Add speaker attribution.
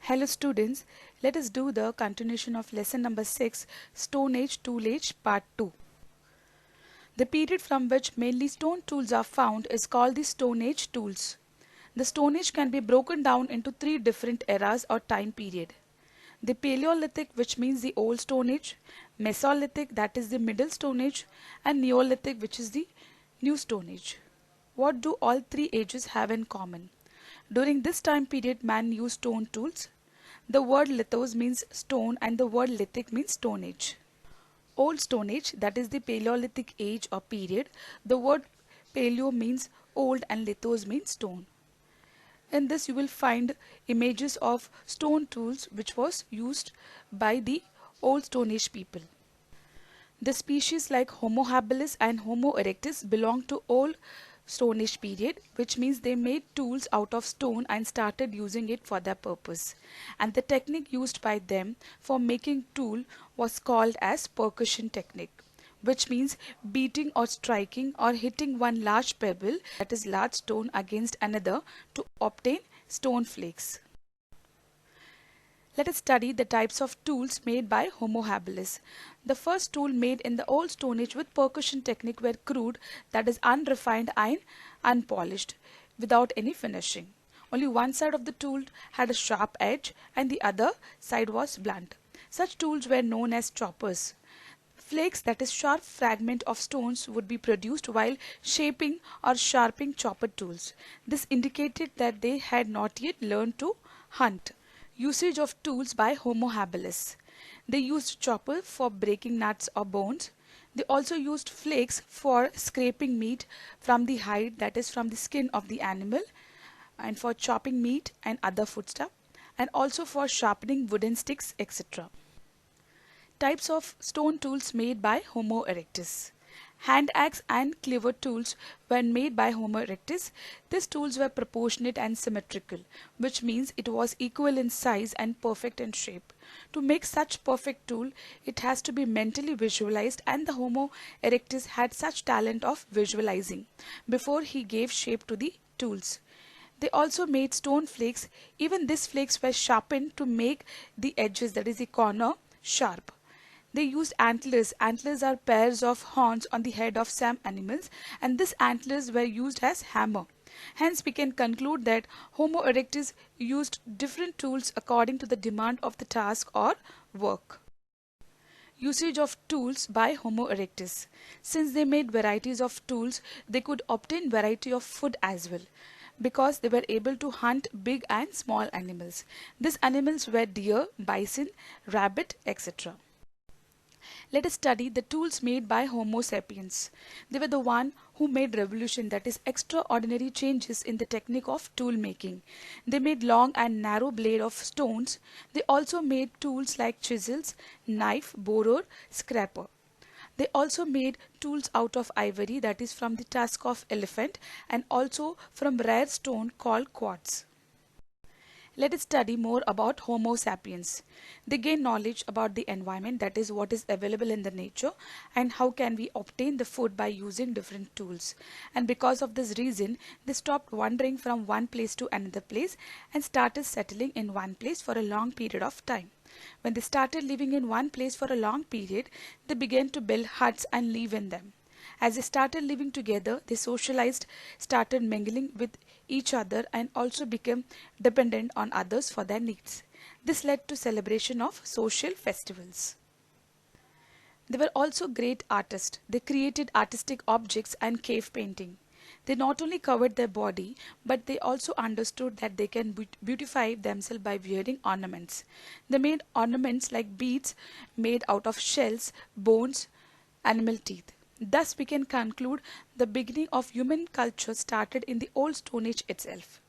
Speaker 1: Hello students, let us do the continuation of lesson number 6, Stone Age Tool Age Part 2. The period from which mainly stone tools are found is called the Stone Age tools. The Stone Age can be broken down into three different eras or time period. The Paleolithic, which means the Old Stone Age, Mesolithic, that is the Middle Stone Age, and Neolithic, which is the New Stone Age. What do all three ages have in common? During this time period, man used stone tools. The word lithos means stone and the word lithic means stone age. Old Stone Age, that is the Paleolithic age or period. The word paleo means old and lithos means stone. In this you will find images of stone tools which was used by the Old Stone Age people. The species like Homo habilis and Homo erectus belong to Old Stone Age period, which means they made tools out of stone and started using it for their purpose. And the technique used by them for making tool was called as percussion technique, which means beating or striking or hitting one large pebble, that is large stone, against another to obtain stone flakes. Let us study the types of tools made by Homo habilis. The first tool made in the Old Stone Age with percussion technique were crude, that is unrefined and unpolished, without any finishing. Only one side of the tool had a sharp edge and the other side was blunt. Such tools were known as choppers. Flakes, that is sharp fragment of stones, would be produced while shaping or sharpening chopper tools. This indicated that they had not yet learned to hunt. Usage of tools by Homo habilis. They used chopper for breaking nuts or bones. They also used flakes for scraping meat from the hide, that is from the skin of the animal, and for chopping meat and other foodstuff, and also for sharpening wooden sticks, etc. Types of stone tools made by Homo erectus. Hand axe and cleaver tools were made by Homo erectus. These tools were proportionate and symmetrical, which means it was equal in size and perfect in shape. To make such perfect tool, it has to be mentally visualized, and the Homo erectus had such talent of visualizing before he gave shape to the tools. They also made stone flakes. Even these flakes were sharpened to make the edges, that is the corner, sharp. They used antlers. Antlers are pairs of horns on the head of some animals, and these antlers were used as hammer. Hence we can conclude that Homo erectus used different tools according to the demand of the task or work. Usage of tools by Homo erectus. Since they made varieties of tools, they could obtain variety of food as well, because they were able to hunt big and small animals. These animals were deer, bison, rabbit, etc. Let us study the tools made by Homo sapiens. They were the one who made revolution, that is extraordinary changes in the technique of tool making. They made long and narrow blade of stones. They also made tools like chisels, knife, borer, scraper. They also made tools out of ivory, that is from the tusk of elephant, and also from rare stone called quartz. Let us study more about Homo sapiens. They gain knowledge about the environment, that is what is available in the nature, and how can we obtain the food by using different tools. And because of this reason, they stopped wandering from one place to another place and started settling in one place for a long period of time. When they started living in one place for a long period, they began to build huts and live in them. As they started living together, they socialized, started mingling with each other, and also became dependent on others for their needs. This led to celebration of social festivals. They were also great artists. They created artistic objects and cave painting. They not only covered their body, but they also understood that they can beautify themselves by wearing ornaments. They made ornaments like beads made out of shells, bones, animal teeth. Thus we can conclude the beginning of human culture started in the Old Stone Age itself.